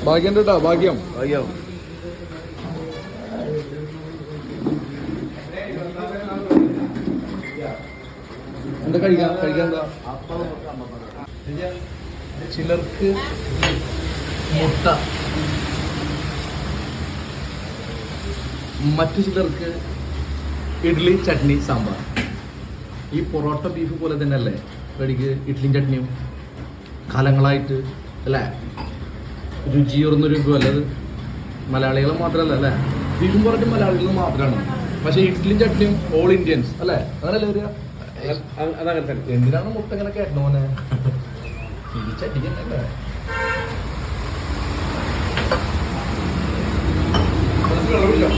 ഭാഗ്യം കേട്ടോ, ഭാഗ്യം. എന്താ കഴിക്കാൻ എന്താ? ചിലർക്ക് മുട്ട, മറ്റു ചിലർക്ക് ഇഡ്ഡലി, ചട്നി, സാമ്പാർ. ഈ പൊറോട്ട ബീഫ് പോലെ തന്നെ അല്ലേ കടിക്ക് ഇഡ്ഡലിയും ചട്നിയും കാലങ്ങളായിട്ട് അല്ലേ രുചിയൂർന്നൊരു അല്ലത് മലയാളികൾ മാത്രമല്ല അല്ലേ. ബീഫും പൊറോട്ടയും മലയാളികൾ മാത്രമാണ്. പക്ഷെ ഇഡ്ഡലിയും ചട്നിയും ഓൾ ഇന്ത്യൻസ് അല്ലേ, അങ്ങനല്ലേ വരിക? അതങ്ങനെ തന്നെ. എന്തിനാണ് മുട്ട ഇങ്ങനെ കേട്ടോ മോനെ? ചട്ടിക്കല്ലേ വെള്ളം